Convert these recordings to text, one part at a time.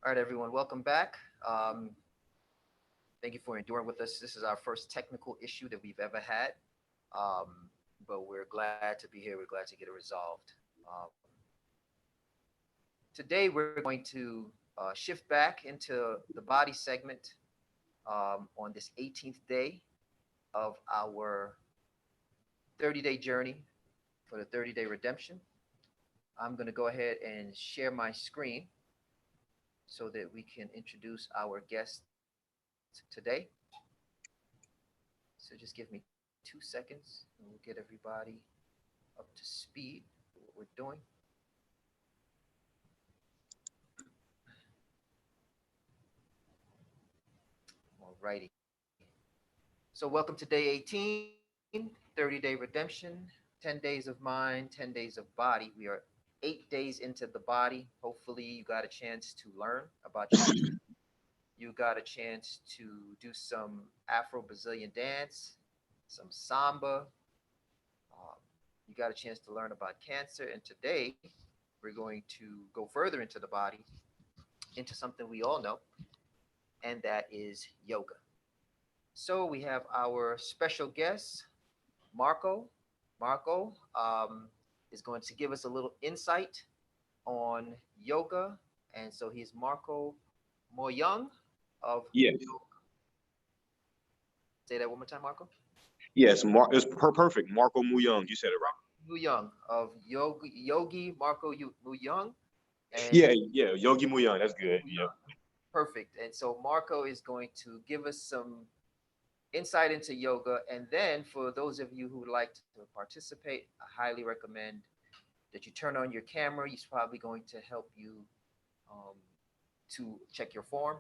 All right, everyone, welcome back. Um, Thank you for enduring with us. This is our first technical issue that we've ever had, um, but we're glad to be here. We're glad to get it resolved. Today, we're going to shift back into the body segment on this 18th day of our 30-day journey for the 30-day redemption. I'm going to go ahead and share my screen so that we can introduce our guest today. So just give me 2 seconds and we'll get everybody up to speed with what we're doing. Alrighty. So welcome to day 18, 30-day redemption, 10 days of mind, 10 days of body. We are 8 days into the body. Hopefully you got a chance to learn about yourself. You got a chance to do some Afro-Brazilian dance, some samba. Um, you got a chance to learn about cancer. And today we're going to go further into the body, into something we all know, and that is yoga. So we have our special guest, Marco. Marco is going to give us a little insight on yoga. And so he's Marco Moyoung of Yes, yoga. Say that one more time, Marco. yes, it's perfect. Marco Muyung, you said it right. Muyung of Yogi Marco Muyung. And Yeah, yeah, Yogi Muyung, that's good. Yeah. Muyung. Perfect. And so Marco is going to give us some insight into yoga. And then for those of you who would like to participate, I highly recommend that you turn on your camera. He's probably going to help you um, to check your form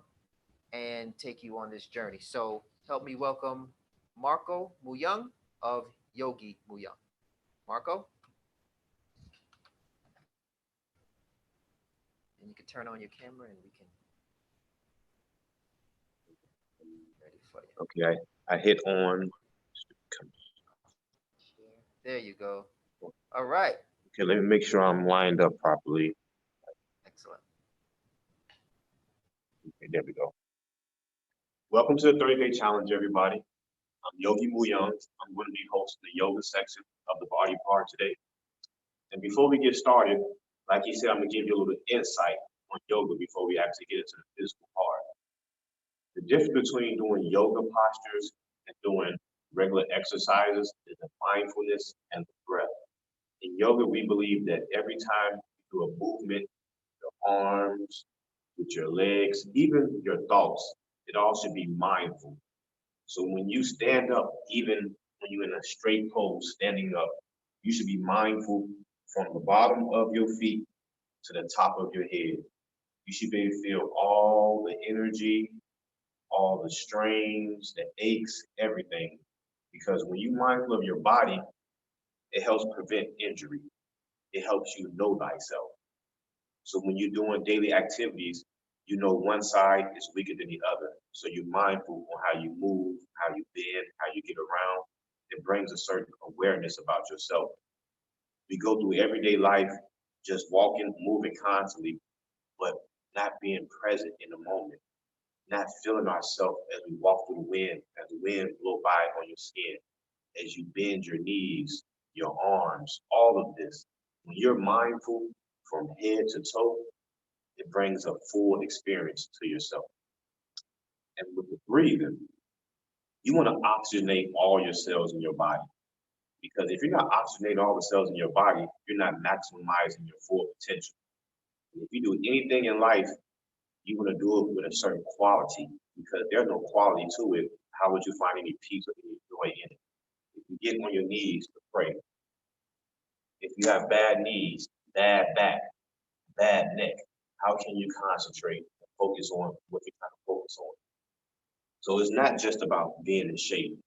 and take you on this journey. So help me welcome Marco Muyung of Yogi Muyung. Marco, and you can turn on your camera and we can ready for you. Okay, I hit on. Share. There you go. All right. Okay, let me make sure I'm lined up properly. Excellent. Okay, there we go. Welcome to the 30-day challenge, everybody. I'm Yogi Muyung. I'm going to be hosting the yoga section of the body part today. And before we get started, like you said, I'm going to give you a little insight on yoga before we actually get into the physical part. The difference between doing yoga postures and doing regular exercises is the mindfulness and the breath. In yoga, we believe that every time you do a movement, your arms, with your legs, even your thoughts, it all should be mindful. So when you stand up, even when you're in a straight pose, standing up, you should be mindful from the bottom of your feet to the top of your head. You should be able to feel all the energy, all the strains, the aches, everything. Because when you're mindful of your body, it helps prevent injury. It helps you know thyself. So when you're doing daily activities, you know one side is weaker than the other. So you're mindful on how you move, how you bend, how you get around. It brings a certain awareness about yourself. We go through everyday life just walking, moving constantly, but not being present in the moment, not feeling ourselves as we walk through the wind, as the wind blow by on your skin, as you bend your knees, your arms, all of this. When you're mindful from head to toe, it brings a full experience to yourself. And with the breathing, you want to oxygenate all your cells in your body. Because if you're not oxygenating all the cells in your body, you're not maximizing your full potential. And if you do anything in life, you want to do it with a certain quality. Because if there's no quality to it, how would you find any peace or any joy in it? If you get on your knees to pray, if you have bad knees, bad back, bad neck, how can you concentrate and focus on what you're trying to focus on? So it's not just about being in shape.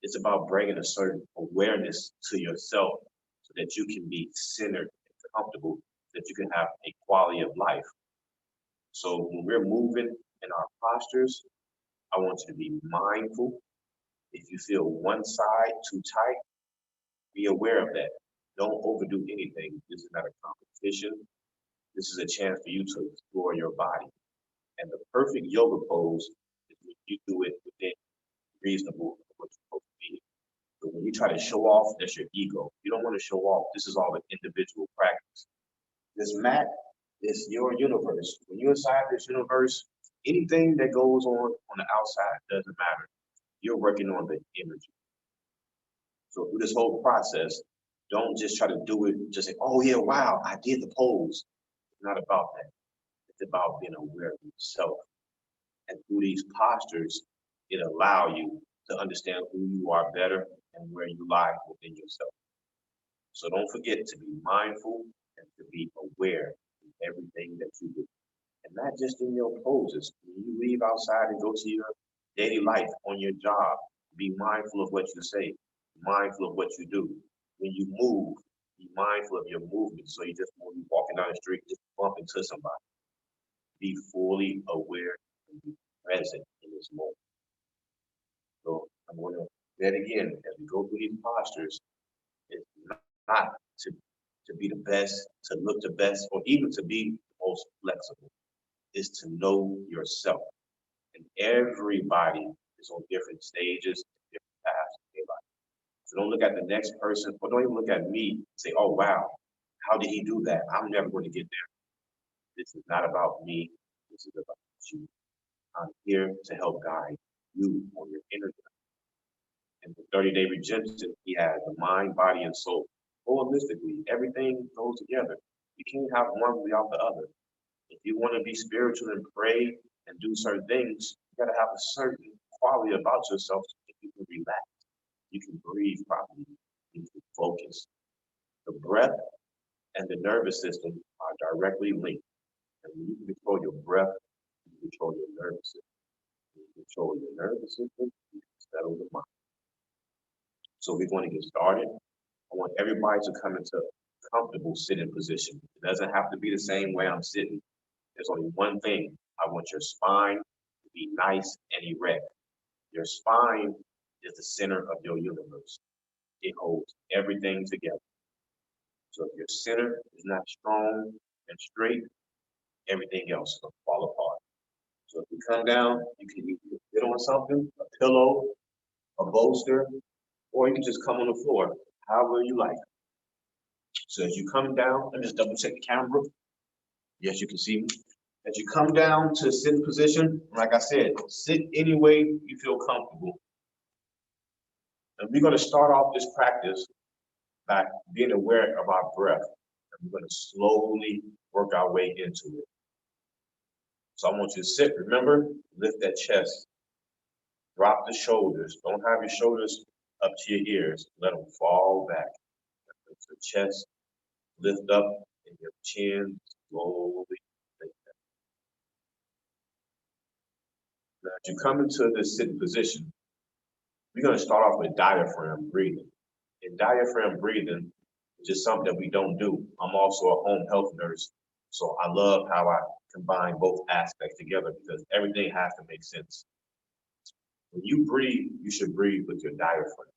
It's about bringing a certain awareness to yourself so that you can be centered and comfortable, that you can have a quality of life. So when we're moving in our postures, I want you to be mindful. If you feel one side too tight, be aware of that. Don't overdo anything. This is not a competition. This is a chance for you to explore your body. And the perfect yoga pose is when you do it within reasonable of what you're supposed to be. So when you try to show off, that's your ego. You don't want to show off. This is all an individual practice. This mat is your universe. When you're inside this universe, anything that goes on the outside doesn't matter. You're working on the energy. So through this whole process, don't just try to do it, just say, oh yeah, wow, I did the pose. It's not about that. It's about being aware of yourself. And through these postures, it allows you to understand who you are better and where you lie within yourself. So don't forget to be mindful and to be aware of everything that you do. And not just in your poses. When you leave outside and go to your daily life on your job, be mindful of what you say, be mindful of what you do. When you move, be mindful of your movement. So you just won't be walking down the street, just bump into somebody. Be fully aware and be present in this moment. So I'm going to say it again as we go through these postures. It's not to be the best, to look the best, or even to be the most flexible. Is to know yourself. And everybody is on different stages, different paths in their life. So don't look at the next person, or don't even look at me and say, oh wow, how did he do that? I'm never going to get there. This is not about me. This is about you. I'm here to help guide you on your inner journey. And the 30-day redemption, he has the mind, body, and soul. Holistically, everything goes together. You can't have one without the other. If you want to be spiritual and pray and do certain things, you got to have a certain quality about yourself so that you can relax. You can breathe properly. You can focus. The breath and the nervous system are directly linked. And when you can control your breath, you can control your nervous system. When you control your nervous system, you can settle the mind. So we're going to get started. I want everybody to come into a comfortable sitting position. It doesn't have to be the same way I'm sitting. There's only one thing. I want your spine to be nice and erect. Your spine is the center of your universe. It holds everything together. So if your center is not strong and straight, everything else will fall apart. So if you come down, you can either sit on something, a pillow, a bolster, or you can just come on the floor, however you like. So as you come down, let me just double check the camera. Yes, you can see me. As you come down to a sitting position, like I said, sit any way you feel comfortable. And we're going to start off this practice by being aware of our breath. And we're going to slowly work our way into it. So I want you to sit, remember, lift that chest, drop the shoulders. Don't have your shoulders up to your ears. Let them fall back. Lift the chest, lift up, and your chin slowly. Now, as you come into this sitting position, we're going to start off with diaphragm breathing. And diaphragm breathing is just something that we don't do. I'm also a home health nurse, so I love how I combine both aspects together because everything has to make sense. When you breathe, you should breathe with your diaphragm.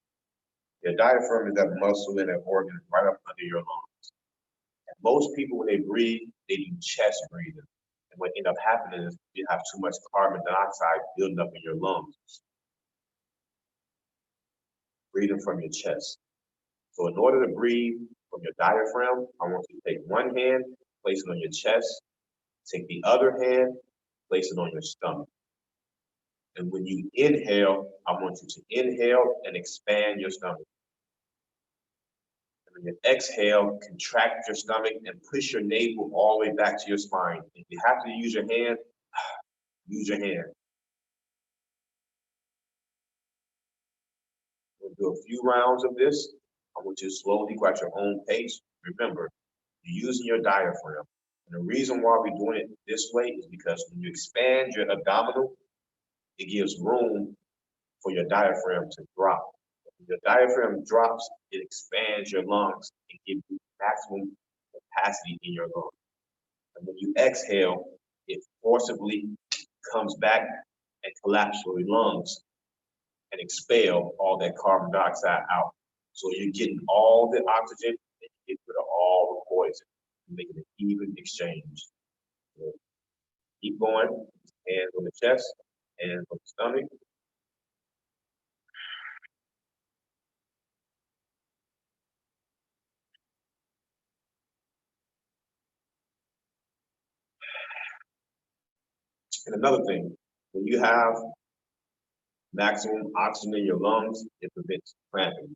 Your diaphragm is that muscle and that organ right up under your lungs. And most people, when they breathe, they do chest breathing. And what ends up happening is you have too much carbon dioxide building up in your lungs. Breathing from your chest. So in order to breathe from your diaphragm, I want you to take one hand, place it on your chest, take the other hand, place it on your stomach. And when you inhale, I want you to inhale and expand your stomach. And when you exhale, contract your stomach and push your navel all the way back to your spine. If you have to use your hand, use your hand. We'll do a few rounds of this. I want you to slowly go at your own pace. Remember, you're using your diaphragm. And the reason why we're doing it this way is because when you expand your abdominal, it gives room for your diaphragm to drop. When your diaphragm drops, it expands your lungs and gives you maximum capacity in your lungs. And when you exhale, it forcibly comes back and collapses your lungs and expel all that carbon dioxide out. So you're getting all the oxygen and you get rid of all the poison, making an even exchange. So keep going. Hands on the chest, hands on the stomach. And another thing, when you have maximum oxygen in your lungs, it prevents cramping.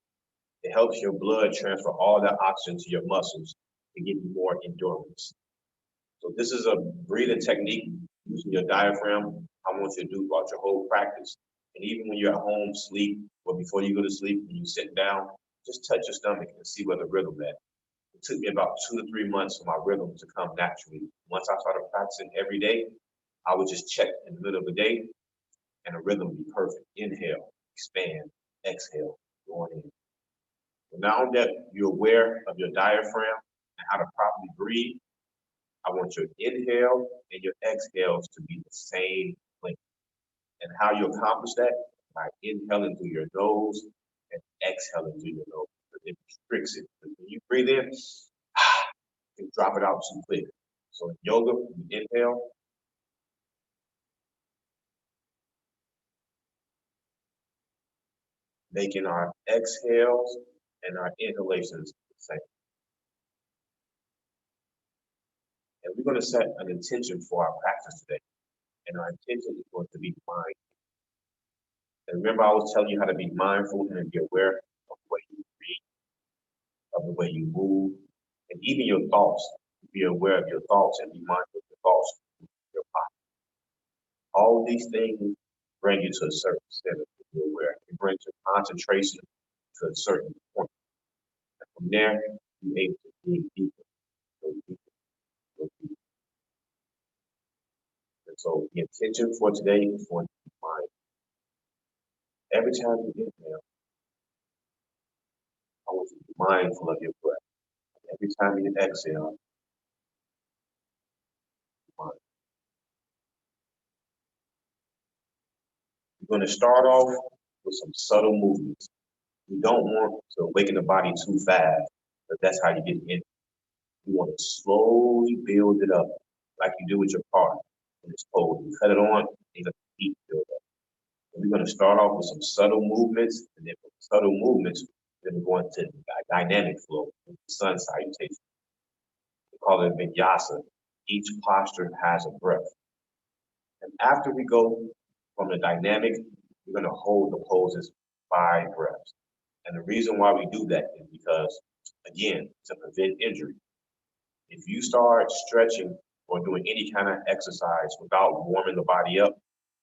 It helps your blood transfer all that oxygen to your muscles to give you more endurance. So this is a breathing technique using your diaphragm. I want you to do throughout your whole practice. And even when you're at home, sleep, or before you go to sleep, when you sit down, just touch your stomach and see where the rhythm is at. It took me about 2 to 3 months for my rhythm to come naturally. Once I started practicing every day, I would just check in the middle of the day and the rhythm would be perfect. Inhale, expand, exhale, going in. So now that you're aware of your diaphragm and how to properly breathe, I want your inhale and your exhales to be the same length. And how you accomplish that? By inhaling through your nose and exhaling through your nose. It restricts it. When you breathe in, you drop it out too quick. So in yoga, you inhale, making our exhales and our inhalations the same. And we're going to set an intention for our practice today. And our intention is going to be mind. And remember, I was telling you how to be mindful and be aware of the way you breathe, of the way you move, and even your thoughts. Be aware of your thoughts and be mindful of your thoughts, your body. All these things bring you to a certain center to be aware. It brings your concentration to a certain point. And from there, you're able to dig deeper, go deeper, go deeper. And so the intention for today is going to be mindful. Every time you inhale, I want you to be mindful of your breath. Every time you exhale, mind. You're going to start off with some subtle movements. You don't want to awaken the body too fast, but that's how you get in. You want to slowly build it up, like you do with your car when it's cold. You cut it on, and let the heat build up. And we're going to start off with some subtle movements, and then from subtle movements, then we're going to dynamic flow, sun salutation. We call it vinyasa. Each posture has a breath. And after we go from the dynamic, we're going to hold the poses 5 breaths. And the reason why we do that is because, again, to prevent injury. If you start stretching or doing any kind of exercise without warming the body up,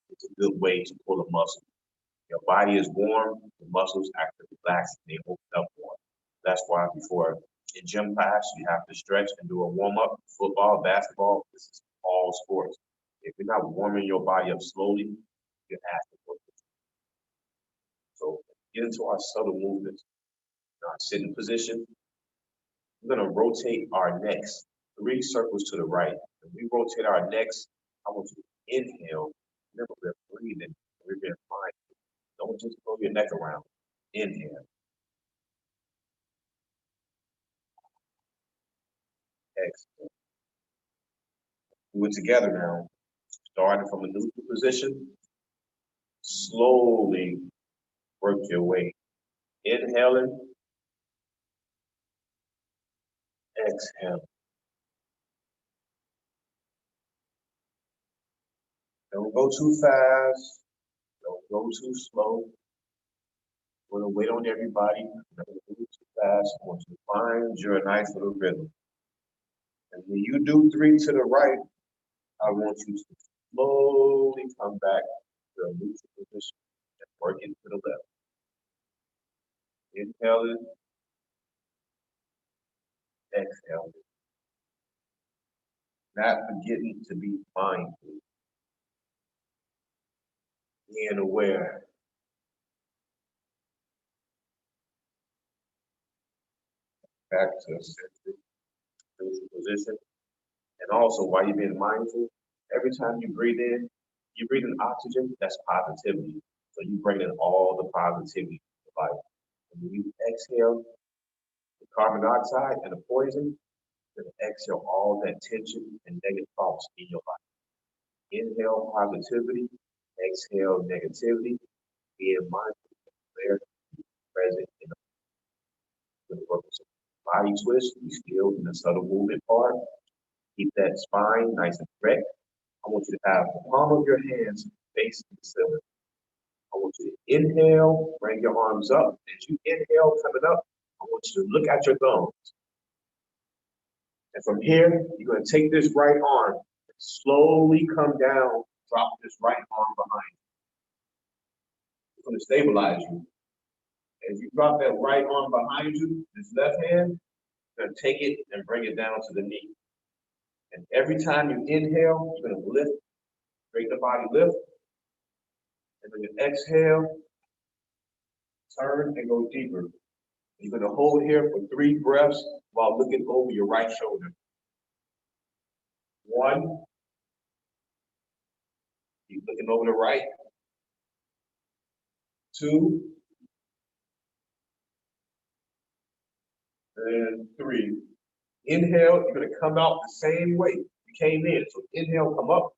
it's a good way to pull a muscle. Your body is warm, the muscles actually relax, and they open up more. That's why before in gym class, you have to stretch and do a warm up. Football, basketball, this is all sports. If you're not warming your body up slowly, you're asking for it. So get into our subtle movements. In our sitting position, we're going to rotate our necks 3 circles to the right. When we rotate our necks, I want you to inhale. Remember, we're breathing. We're being mindful. Don't just throw your neck around. Inhale. Exhale. Do it together now. Starting from a neutral position. Slowly work your way. Inhaling. Exhale. Don't go too fast. Don't go too slow. We're going to wait on everybody. Don't go too fast. I want you to find your nice little rhythm. And when you do 3 to the right, I want you to slowly come back to a neutral position and work it to the left. Inhaling, exhaling. Not forgetting to be mindful, being aware. Back to a centered, neutral position. And also, while you're being mindful, every time you breathe in oxygen, that's positivity. So you bring in all the positivity to life. And when you exhale the carbon dioxide and the poison, then exhale all that tension and negative thoughts in your life. Inhale positivity, exhale negativity. Being mindful, aware, present in the purpose of body twist. Be still in the subtle movement part. Keep that spine nice and erect. I want you to have the palm of your hands facing the ceiling. I want you to inhale, bring your arms up. As you inhale, coming up, I want you to look at your thumbs. And from here, you're going to take this right arm, and slowly come down, drop this right arm behind you. It's going to stabilize you. As you drop that right arm behind you, this left hand, you're going to take it and bring it down to the knee. And every time you inhale, you're going to lift, bring the body lift. And then you exhale, turn and go deeper. You're going to hold here for 3 breaths while looking over your right shoulder. 1. Keep looking over the right. 2. And 3. Inhale, you're going to come out the same way you came in. So inhale, come up.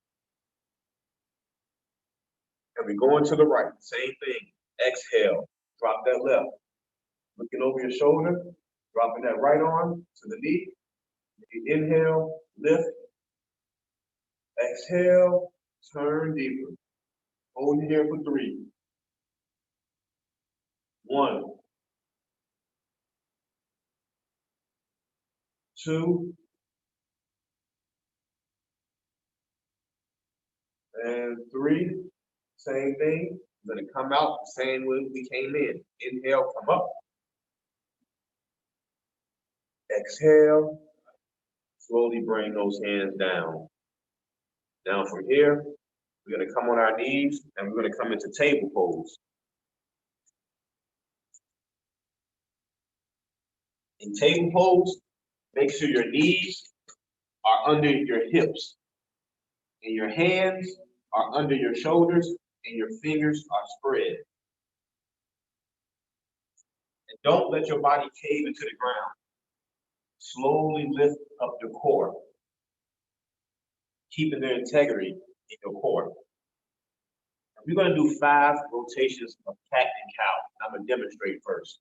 And we're going to the right. Same thing. Exhale, drop that left. Looking over your shoulder, dropping that right arm to the knee. You inhale, lift. Exhale, turn deeper. Hold here for 3. 1. 2. And 3. Same thing. You're going to come out the same way we came in. Inhale, come up. Exhale. Slowly bring those hands down. Now from here, we're going to come on our knees and we're going to come into table pose. In table pose, make sure your knees are under your hips and your hands are under your shoulders and your fingers are spread. And don't let your body cave into the ground. Slowly lift up your core, keeping the integrity in your core. We're going to do 5 rotations of cat and cow. I'm going to demonstrate first.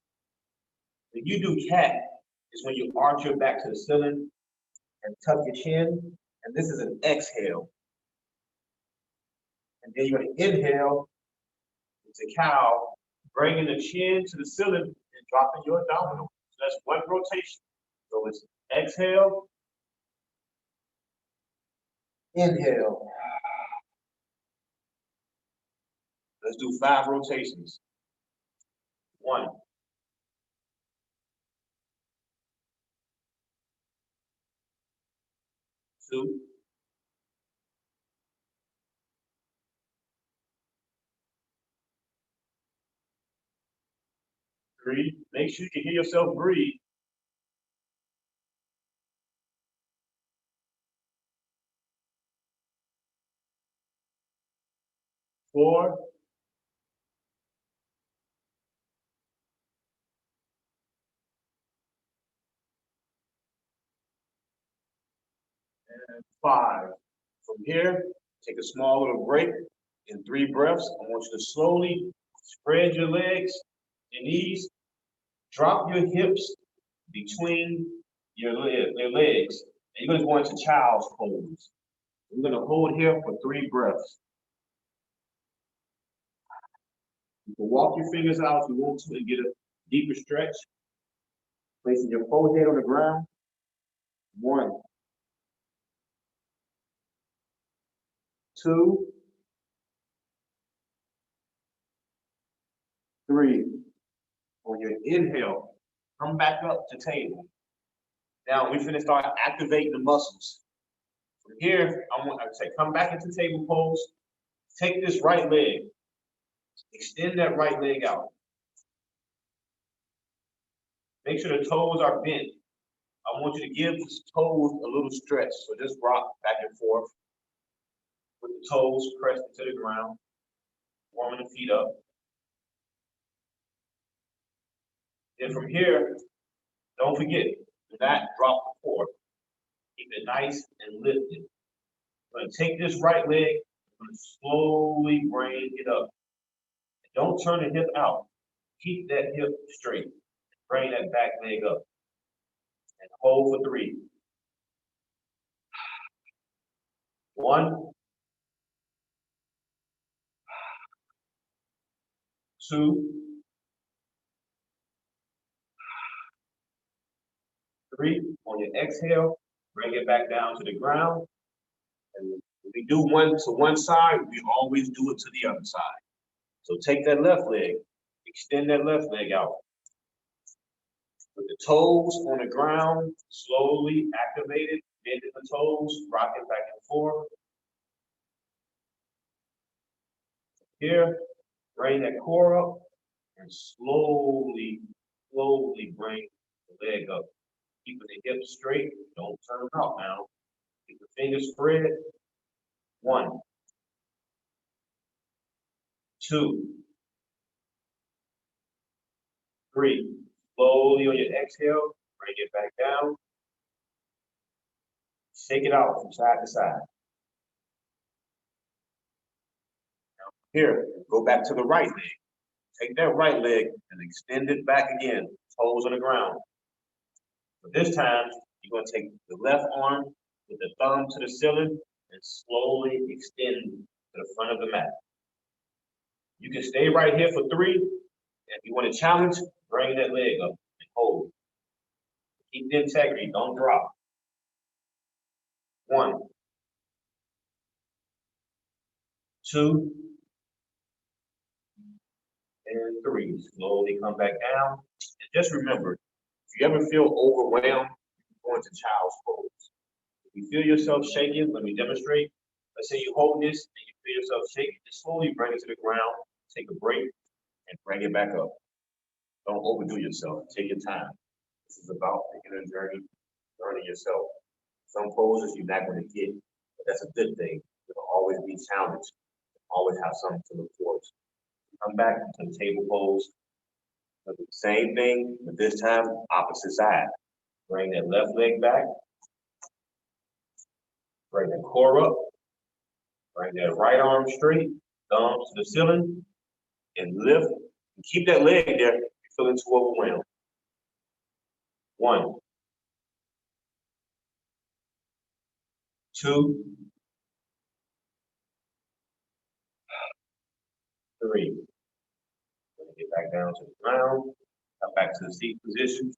When you do cat, it's when you arch your back to the ceiling and tuck your chin, and this is an exhale. And then you're going to inhale into cow, bringing the chin to the ceiling and dropping your abdominal. So that's 1 rotation. So it's exhale, inhale. Let's do 5 rotations. 1. 2. 3. Make sure you can hear yourself breathe. 4. And 5. From here, take a small little break. In 3 breaths, I want you to slowly spread your legs, your knees, drop your hips between your legs. And you're going to go into child's pose. We're going to hold here for 3 breaths. You can walk your fingers out if you want to and get a deeper stretch. Placing your forehead on the ground. 1. 2. 3. On your inhale, come back up to table. Now we're going to start activating the muscles. From here, I want to say, come back into table pose. Take this right leg. Extend that right leg out. Make sure the toes are bent. I want you to give the toes a little stretch. So just rock back and forth with the toes pressed into the ground, warming the feet up. Then from here, don't forget, do not drop the core. Keep it nice and lifted. I'm going to take this right leg Gonna slowly bring it up. Don't turn the hip out. Keep that hip straight. Bring that back leg up. And hold for 3. 1, 2, 3. On your exhale, bring it back down to the ground. And when we do one to one side, we always do it to the other side. So take that left leg, extend that left leg out. With the toes on the ground, slowly activated, bending the toes, rocking back and forth. Here, bring that core up and slowly bring the leg up. Keeping the hips straight, don't turn out now. Keep the fingers spread. 1, 2, 3. Slowly on your exhale, bring it back down. Shake it out from side to side. Now here, go back to the right leg. Take that right leg and extend it back again, toes on the ground. But this time, you're going to take the left arm with the thumb to the ceiling and slowly extend to the front of the mat. You can stay right here for 3. If you want to challenge, bring that leg up and hold. Keep the integrity, don't drop. 1, 2, and 3. Slowly come back down. And just remember, if you ever feel overwhelmed, go into child's pose. If you feel yourself shaking, let me demonstrate. Let's say you hold this and you feel yourself shaking, just slowly bring it to the ground, take a break, and bring it back up. Don't overdo yourself. Take your time. This is about taking a journey, learning yourself. Some poses you're not going to get, but that's a good thing. You'll always be challenged. Always have something to look forward to. Come back to the table pose. Do the same thing, but this time opposite side. Bring that left leg back. Bring the core up. Bring that right arm straight. Thumbs to the ceiling. And lift. And keep that leg there if you're feeling too overwhelmed. 1, 2, 3. Get back down to the ground. Come back to the seat position.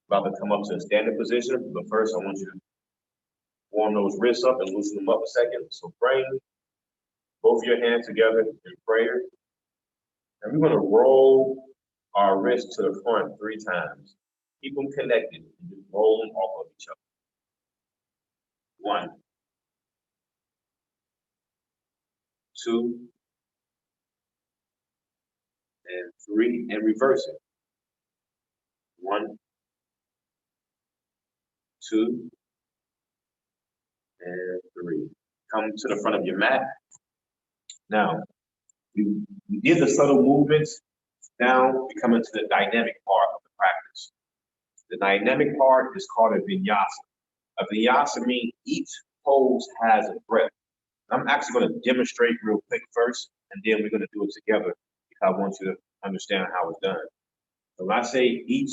About to come up to a standing position, but first I want you to warm those wrists up and loosen them up a second. So bring both your hands together in prayer. And we're going to roll our wrists to the front 3 times. Keep them connected and just roll them off of each other. 1, 2, and 3, and reverse it. 1, 2, and 3. Come to the front of your mat. Now, we did the subtle movements. Now we come into the dynamic part of the practice. The dynamic part is called a vinyasa. A vinyasa means each pose has a breath. I'm actually going to demonstrate real quick first, and then we're going to do it together because I want you to understand how it's done. So when I say each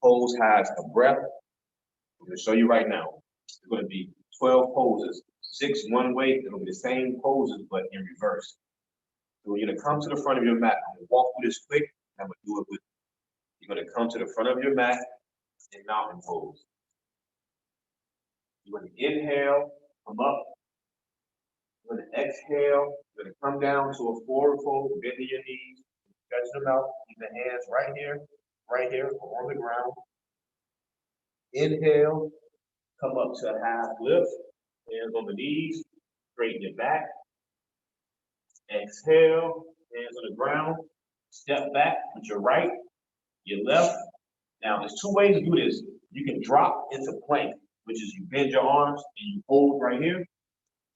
pose has a breath, I'm going to show you right now. It's going to be 12 poses, 6 one way. It'll be the same poses, but in reverse. So you're going to come to the front of your mat. I'm going to walk through this quick, and I'm going to do it with you. You're going to come to the front of your mat in mountain pose. You're going to inhale, come up. You're going to exhale. You're going to come down to a forward fold, bending your knees, stretch them out. Keep the hands right here, on the ground. Inhale, come up to a half lift, hands on the knees, straighten your back. Exhale, hands on the ground, step back with your right, your left. Now, there's 2 ways to do this. You can drop into plank, which is you bend your arms and you hold right here,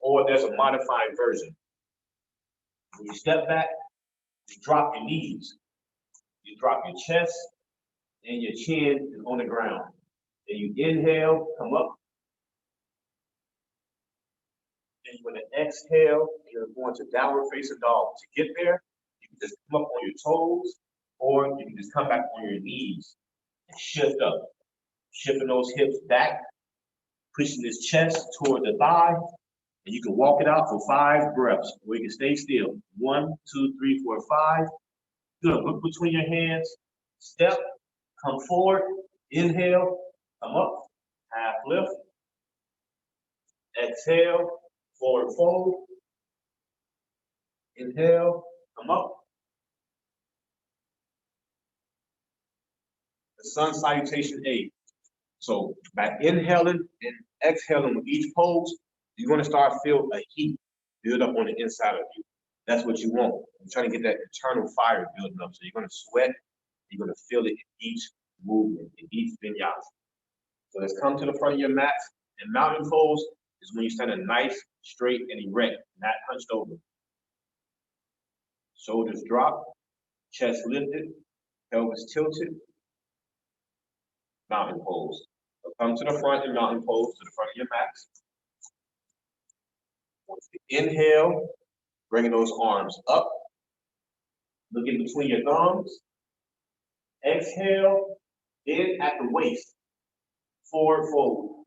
or there's a modified version. When you step back, you drop your knees. You drop your chest and your chin is on the ground. Then you inhale, come up. and you're going to exhale, and you're going to downward facing dog. To get there, you can just come up on your toes, or you can just come back on your knees and shift up. Shifting those hips back, pushing this chest toward the thigh, and you can walk it out for 5 breaths, or you can stay still. 1, 2, 3, 4, 5. Good. Look between your hands. Step. Come forward. Inhale. Come up. Half lift. Exhale. Forward fold. Inhale. Come up. The sun salutation A. So by inhaling and exhaling with each pose, you're going to start to feel a heat build up on the inside of you. That's what you want. You're trying to get that internal fire building up. So you're going to sweat. You're going to feel it in each movement, in each vinyasa. So let's come to the front of your mat. And mountain pose is when you stand nice, straight, and erect, not hunched over. Shoulders drop, chest lifted, pelvis tilted. Mountain pose. So come to the front and mountain pose, to the front of your mat. Inhale, bringing those arms up. Looking between your thumbs. Exhale, in at the waist. Forward fold.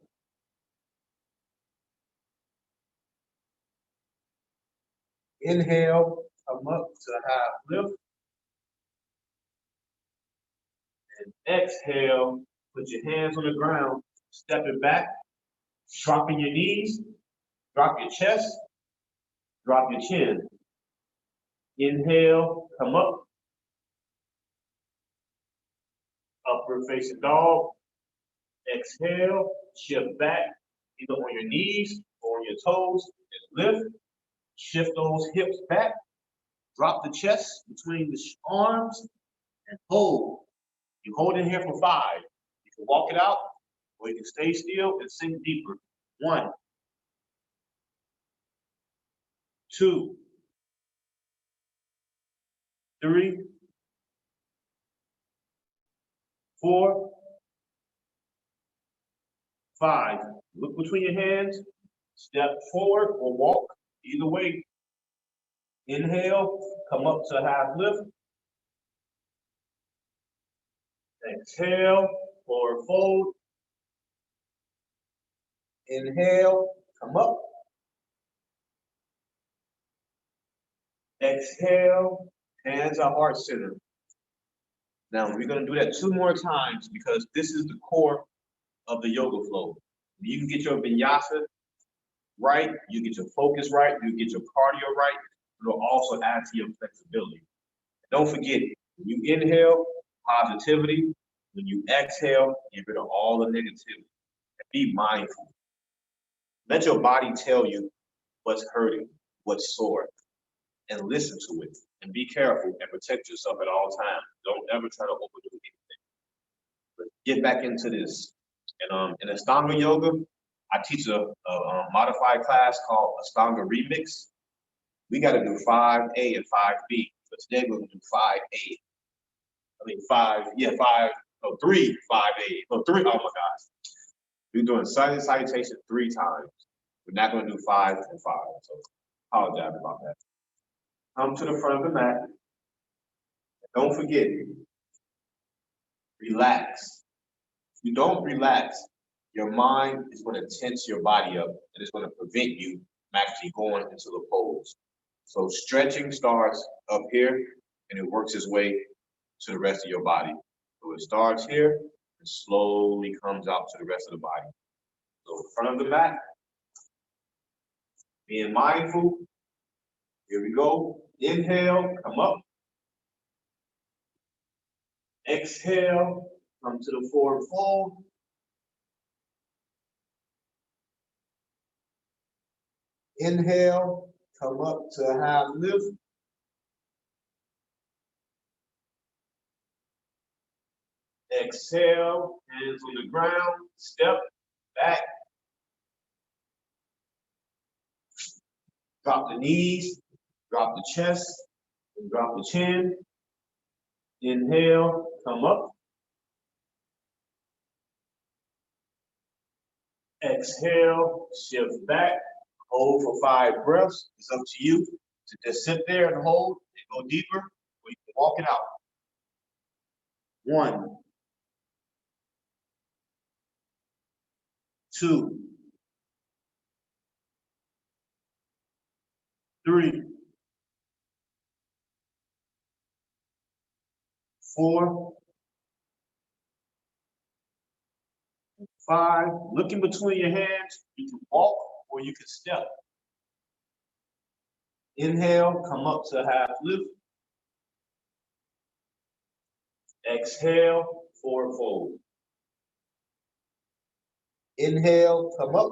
Inhale, come up to half lift. And exhale, put your hands on the ground, step it back, dropping your knees, drop your chest, drop your chin. Inhale, come up. Upward facing dog. Exhale, shift back, either on your knees or on your toes, and lift. Shift those hips back. Drop the chest between the arms and hold. You hold in here for 5. You can walk it out, or you can stay still and sink deeper. 1, 2, 3, 4, 5. Look between your hands. Step forward or walk. Either way. Inhale, come up to half lift. Exhale, forward fold. Inhale, come up. Exhale, hands are heart center. Now we're going to do that 2 more times because this is the core of the yoga flow. You can get your vinyasa right, you get your focus right, you get your cardio right. It'll also add to your flexibility. Don't forget, when you inhale, positivity. When you exhale, get rid of all the negativity. And be mindful. Let your body tell you what's hurting, what's sore, and listen to it. And be careful and protect yourself at all times. Don't ever try to overdo anything. But get back into this. And in Ashtanga Yoga, I teach a modified class called Ashtanga Remix. We got to do 5A and 5B. But today we're going to do 5A. I mean 3, 5A. No, 3, oh my gosh. We're doing sun salutation 3 times. We're not going to do 5 and 5. So apologize about that. Come to the front of the mat. Don't forget, relax. If you don't relax, your mind is going to tense your body up and it's going to prevent you from actually going into the pose. So stretching starts up here and it works its way to the rest of your body. So it starts here and slowly comes out to the rest of the body. So front of the mat, being mindful. Here we go. Inhale, come up. Exhale, come to the forward fold. Inhale, come up to a half lift. Exhale, hands on the ground, step back. Drop the knees, drop the chest, and drop the chin. Inhale, come up. Exhale, shift back, Hold for 5 breaths. It's up to you to just sit there and hold and go deeper, or you can walk it out. 1, 2, 3, 4, 5. Look in between your hands. You can walk or you can step. Inhale, come up to half lift. Exhale, forward fold. Inhale, come up.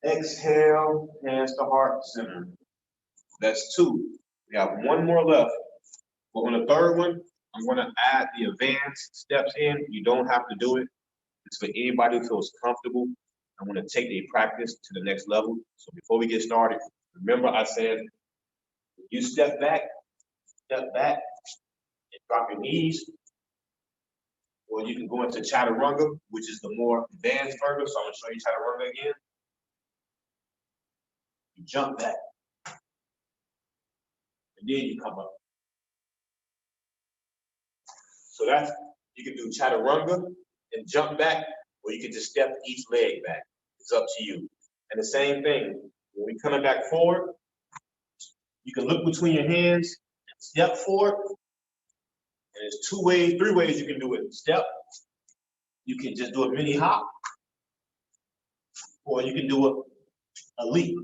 Exhale, hands to heart center. That's 2. We have 1 more left. But on the 3rd one, I'm going to add the advanced steps in. You don't have to do it. It's for anybody who feels comfortable. I want to take their practice to the next level. So before we get started, remember I said, you step back, and drop your knees. Or you can go into chaturanga, which is the more advanced version. So I'm going to show you chaturanga again. You jump back. And then you come up. So that's, you can do chaturanga and jump back, or you can just step each leg back. It's up to you. And the same thing, when we're coming back forward, you can look between your hands and step forward. And there's 2 ways, 3 ways you can do it. Step, you can just do a mini hop, or you can do a leap.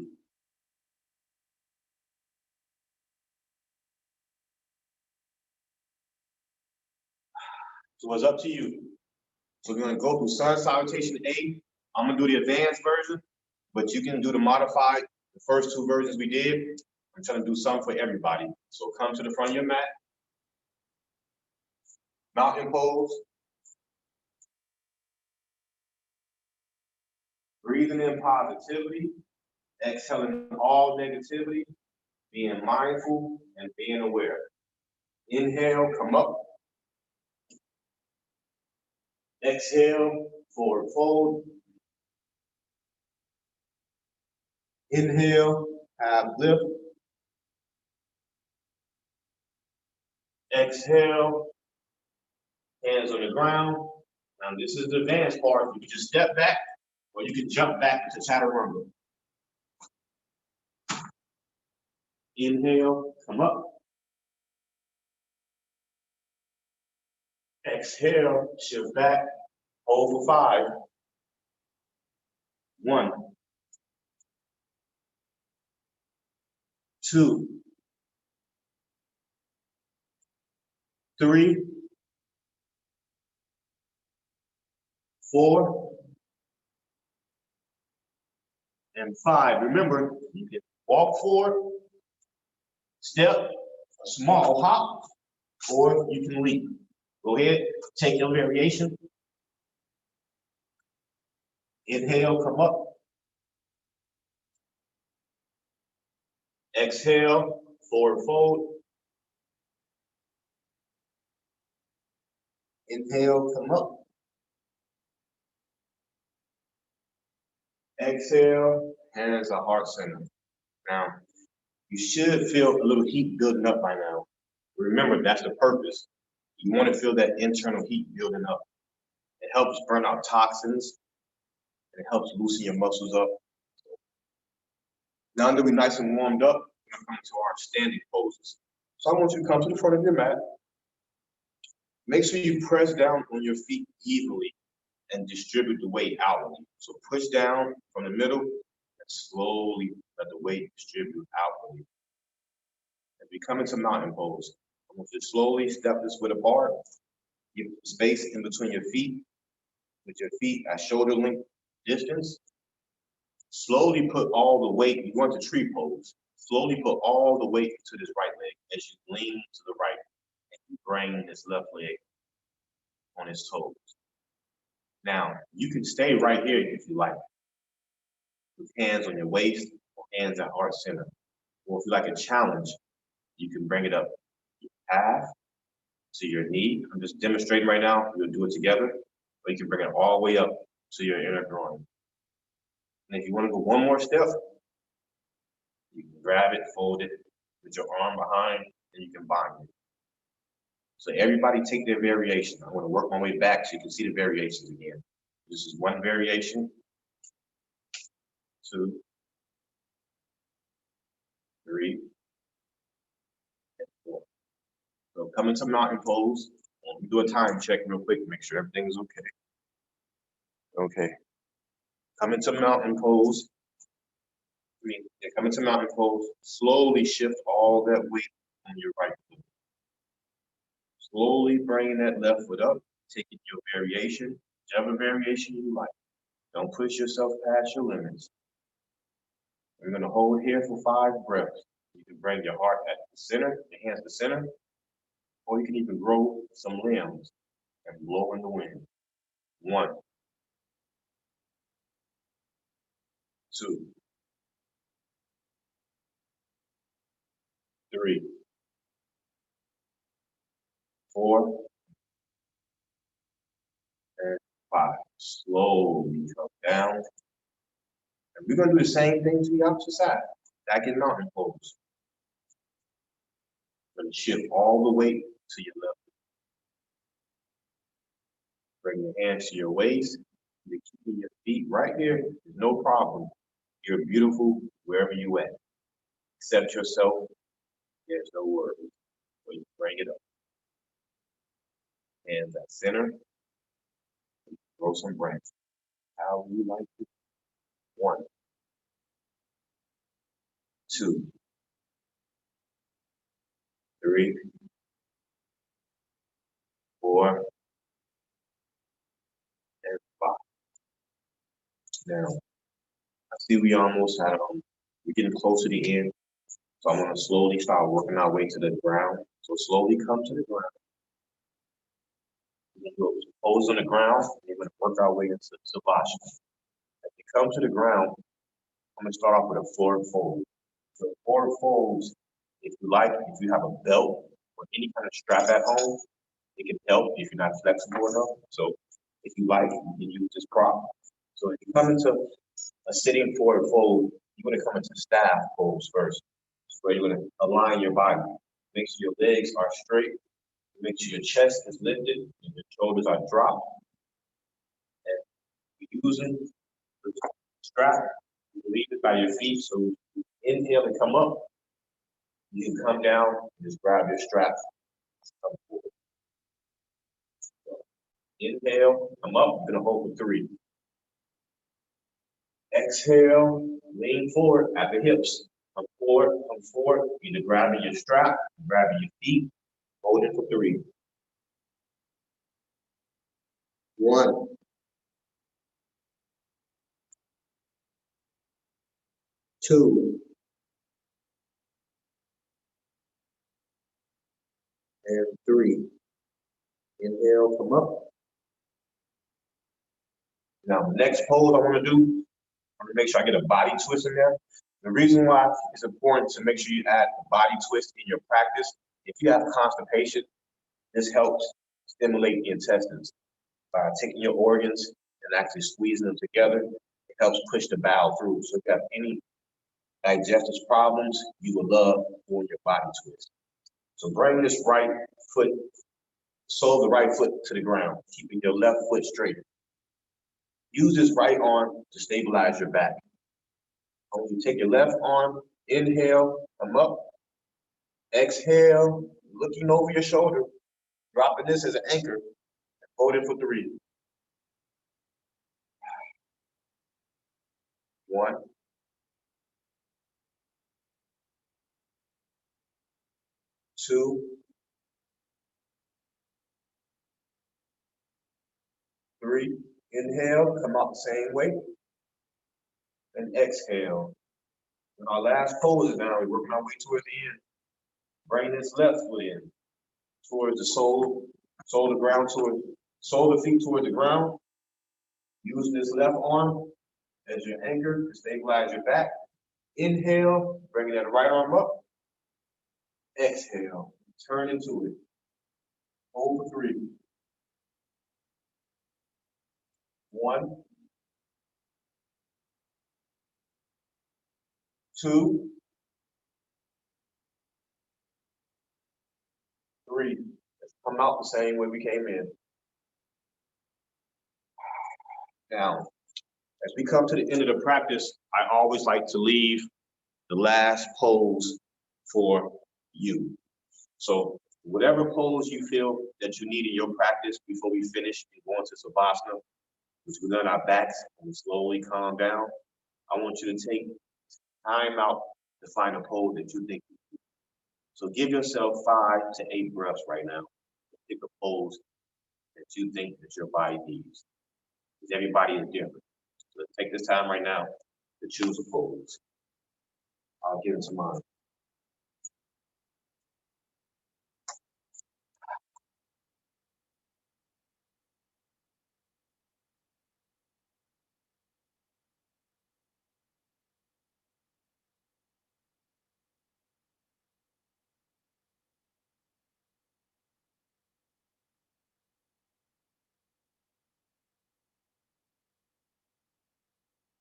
So it's up to you. So we're going to go through sun salutation A. I'm going to do the advanced version, but you can do the modified, the first 2 versions we did. I'm trying to do some for everybody. So come to the front of your mat. Mountain pose. Breathing in positivity, exhaling all negativity, being mindful and being aware. Inhale, come up. Exhale, forward fold. Inhale, half lift. Exhale, hands on the ground. Now this is the advanced part. You can just step back or you can jump back into chaturanga. Inhale, come up. Exhale, shift back, hold for 5. 1, 2, 3, 4, and 5. Remember, you can walk forward, step, a small hop, or you can leap. Go ahead, take your variation. Inhale, come up. Exhale, forward fold. Inhale, come up. Exhale, hands at heart center. Now, you should feel a little heat building up by now. Remember, that's the purpose. You want to feel that internal heat building up. It helps burn out toxins, and it helps loosen your muscles up. Now that we're nice and warmed up, we're going to come to our standing poses. So I want you to come to the front of your mat. Make sure you press down on your feet evenly and distribute the weight outwardly. So push down from the middle and slowly let the weight distribute outwardly. As we come into mountain pose, I want you to slowly step this foot apart. Give space in between your feet, with your feet at shoulder length distance. Slowly put all the weight, you want the tree pose. Slowly put all the weight to this right leg as you lean to the right and you bring this left leg on its toes. Now, you can stay right here if you like, with hands on your waist or hands at heart center. Or if you like a challenge, you can bring it up half to your knee. I'm just demonstrating right now. We'll do it together. Or you can bring it all the way up to your inner groin. And if you want to go one more step, you can grab it, fold it, with your arm behind, and you can bind it. So everybody take their variation. I'm going to work my way back so you can see the variations again. This is one variation, 2, 3, and 4. So come into mountain pose. Do a time check real quick to make sure everything is okay. Okay. Come into mountain pose. Come into mountain pose. Slowly shift all that weight on your right foot. Slowly bringing that left foot up, taking your variation, whichever variation you like. Don't push yourself past your limits. We're going to hold here for 5 breaths. You can bring your heart at the center, your hands to the center, or you can even grow some limbs and blow in the wind. 1, 2, 3, 4, and 5. Slowly come down. And we're going to do the same thing to the opposite side. Back in mountain pose. Going to shift all the weight to your left. Bring your hands to your waist. You're keeping your feet right there. No problem. You're beautiful wherever you at. Accept yourself. There's no worries. When you bring it up. Hands at center. Throw some branches. How you like it. 1, 2, 3, 4, and 5. Now, I see we almost have, we're getting close to the end. So I'm going to slowly start working our way to the ground. So slowly come to the ground. We're going to pose on the ground. We're going to work our way into Savasana. As you come to the ground, I'm going to start off with a forward fold. So forward folds, if you like, if you have a belt or any kind of strap at home, it can help if you're not flexible enough. So if you like, you can use this prop. So if you come into a sitting forward fold, you're going to come into staff pose first. Where you're going to align your body. Make sure your legs are straight. Make sure your chest is lifted and your shoulders are dropped. And you're using the strap. You leave it by your feet. So you inhale and come up. You can come down and just grab your strap. Come forward. So inhale, come up. You're going to hold for 3. Exhale, lean forward at the hips. Come forward, come forward. Either grabbing your strap, grabbing your feet. Hold it for 3. 1, 2, and 3. Inhale, come up. Now, the next pose I want to do, I'm going to make sure I get a body twist in there. The reason why it's important to make sure you add a body twist in your practice, if you have constipation, this helps stimulate the intestines. By taking your organs and actually squeezing them together, it helps push the bowel through. So if you have any digestive problems, you will love doing your body twist. So bring this right foot, sole of the right foot to the ground, keeping your left foot straight. Use this right arm to stabilize your back. When you take your left arm, inhale, come up. Exhale, looking over your shoulder, dropping this as an anchor, and hold it for 3. 1, 2, 3. Inhale, come out the same way. And exhale. And our last pose is now we're working our way towards the end. Bring this left foot in towards the sole of the ground, sole of the feet towards the ground. Use this left arm as your anchor to stabilize your back. Inhale, bringing that right arm up. Exhale, turn into it. Hold for 3. 1, 2, 3. Let's come out the same way we came in. Now, as we come to the end of the practice, I always like to leave the last pose for you. So whatever pose you feel that you need in your practice before we finish and go into Savasana, which we've done our backs and we slowly calm down, I want you to take time out to find a pose that you think. So give yourself 5 to 8 breaths right now. Pick a pose that you think that your body needs. Because everybody is different. So let's take this time right now to choose a pose. I'll give it to mine.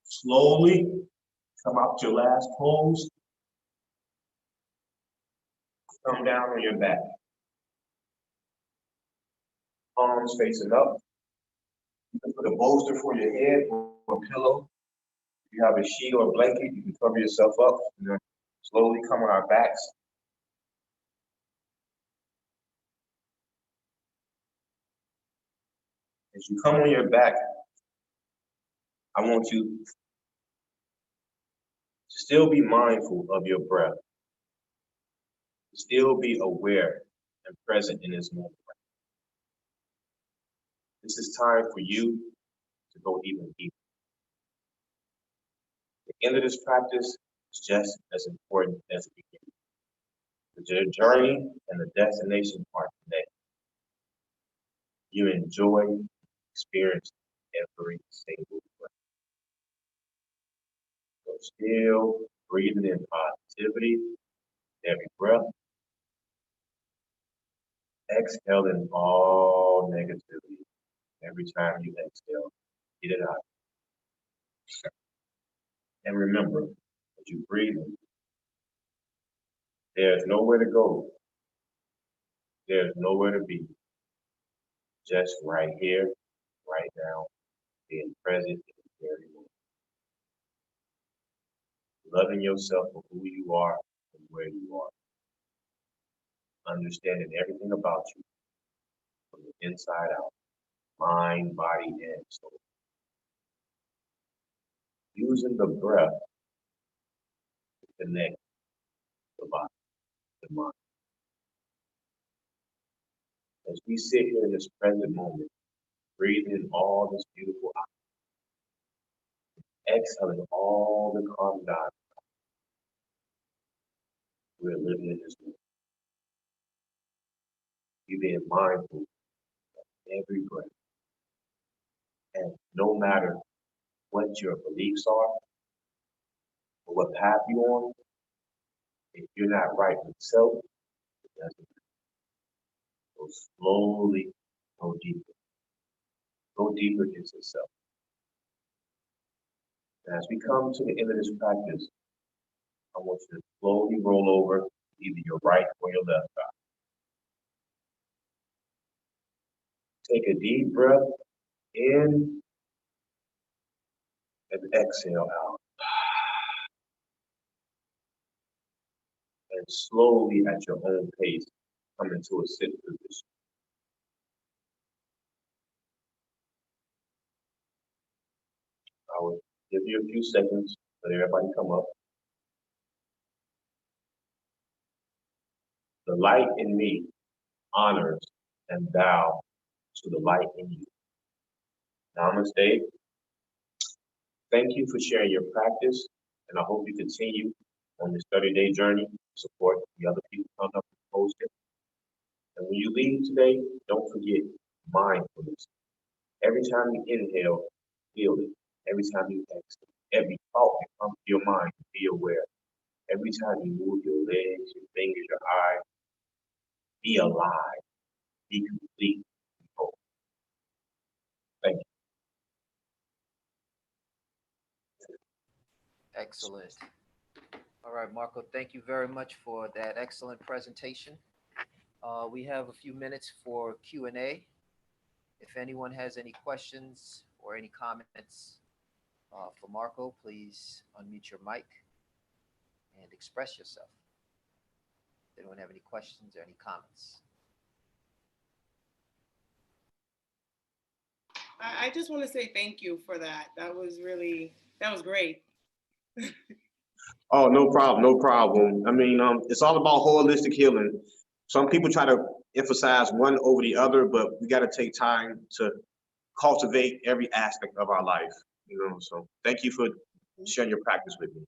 Slowly come out to your last pose. Come down on your back. Palms facing up. You can put a bolster for your head or a pillow. If you have a sheet or a blanket, you can cover yourself up. And then slowly come on our backs. As you come on your back, I want you to still be mindful of your breath. Still be aware and present in this moment. This is time for you to go even deeper. The end of this practice is just as important as the beginning. The journey and the destination part today. You enjoy, experience every single breath. So still breathing in positivity, every breath. Exhaling all negativity every time you exhale. Get it out. And remember, as you breathe in, there's nowhere to go. There's nowhere to be. Just right here, right now, being present in the very moment. Loving yourself for who you are and where you are. Understanding everything about you from the inside out. Mind, body, and soul. Using the breath to connect the body, the mind. As we sit here in this present moment, breathing in all this beautiful oxygen, exhaling all the carbon dioxide, we're living in this moment. You being mindful of every breath. And no matter what your beliefs are, or what path you're on, if you're not right with self, it doesn't matter. So slowly go deeper. Go deeper into self. And as we come to the end of this practice, I want you to slowly roll over either your right or your left side. Take a deep breath in and exhale out. And slowly at your own pace, come into a sit position. I will give you a few seconds, let everybody come up. The light in me honors and bow to the light in you. Namaste. Thank you for sharing your practice, and I hope you continue on this 30-day journey to support the other people coming up and posted. And when you leave today, don't forget mindfulness. Every time you inhale, feel it. Every time you exhale, every thought that comes to your mind, be aware. Every time you move your legs, your fingers, your eyes, be alive, be complete, be whole. Thank you. Excellent. All right, Marco, thank you very much for that excellent presentation. We have a few minutes for Q&A. If anyone has any questions or any comments for Marco, please unmute your mic and express yourself. Anyone have any questions or any comments? I just want to say thank you for that. That was great. Oh, no problem, no problem. I mean, it's all about holistic healing. Some people try to emphasize one over the other, but we got to take time to cultivate every aspect of our life. So thank you for sharing your practice with me.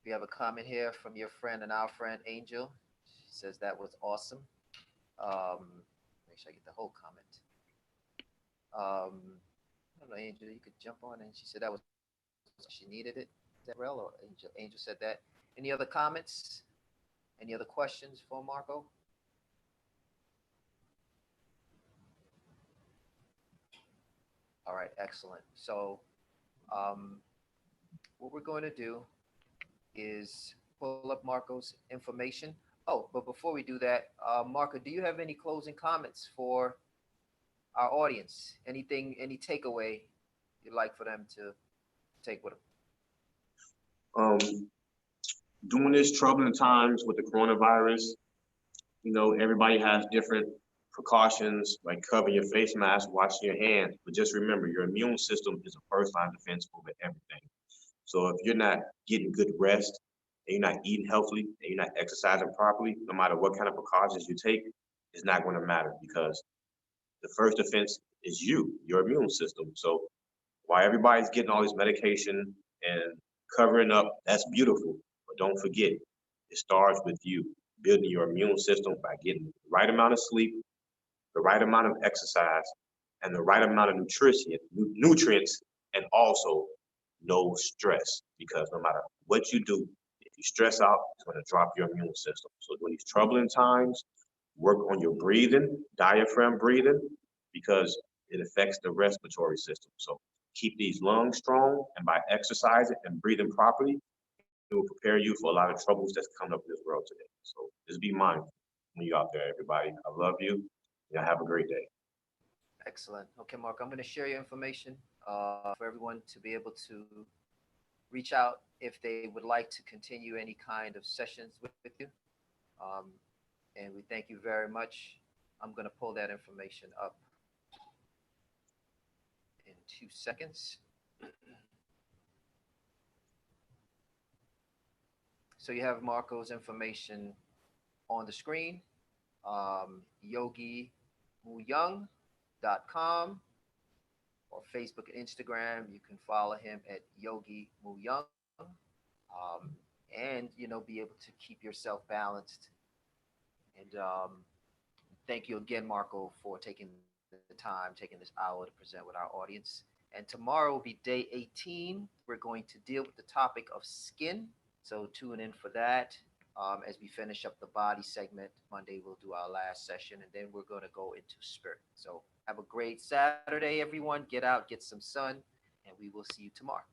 We have a comment here from your friend and our friend Angel. She says that was awesome. Make sure I get the whole comment. I don't know, Angel, you could jump on, and she said that was she needed it. Is that real or Angel? Angel said that. Any other comments? Any other questions for Marco? All right, excellent. So, what we're going to do is pull up Marco's information. Oh, but before we do that, Marco, do you have any closing comments for our audience? Anything, any takeaway you'd like for them to take with them? During this troubling times with the coronavirus, everybody has different precautions, like covering your face mask, washing your hands. But just remember, your immune system is a first line defense over everything. So if you're not getting good rest, and you're not eating healthily, and you're not exercising properly, no matter what kind of precautions you take, it's not going to matter, because the first defense is your immune system. So while everybody's getting all this medication and covering up, that's beautiful. But don't forget, it starts with you building your immune system by getting the right amount of sleep, the right amount of exercise, and the right amount of nutrients, and also no stress. Because no matter what you do, if you stress out, it's going to drop your immune system. So during these troubling times, work on your breathing, diaphragm breathing, because it affects the respiratory system. So keep these lungs strong, and by exercising and breathing properly, it will prepare you for a lot of troubles that's coming up in this world today. So just be mindful when you're out there, everybody. I love you. Yeah, have a great day. Excellent. Okay, Mark, I'm going to share your information for everyone to be able to reach out if they would like to continue any kind of sessions with you. And we thank you very much. I'm going to pull that information up in 2 seconds. So you have Marco's information on the screen. YogiMuyoung.com or Facebook and Instagram. You can follow him at Yogi Muyoung. And be able to keep yourself balanced. And thank you again, Marco, for taking the time, taking this hour to present with our audience. And tomorrow will be day 18. We're going to deal with the topic of skin. So tune in for that. As we finish up the body segment, Monday we'll do our last session, and then we're going to go into spirit. So have a great Saturday, everyone. Get out, get some sun, and we will see you tomorrow.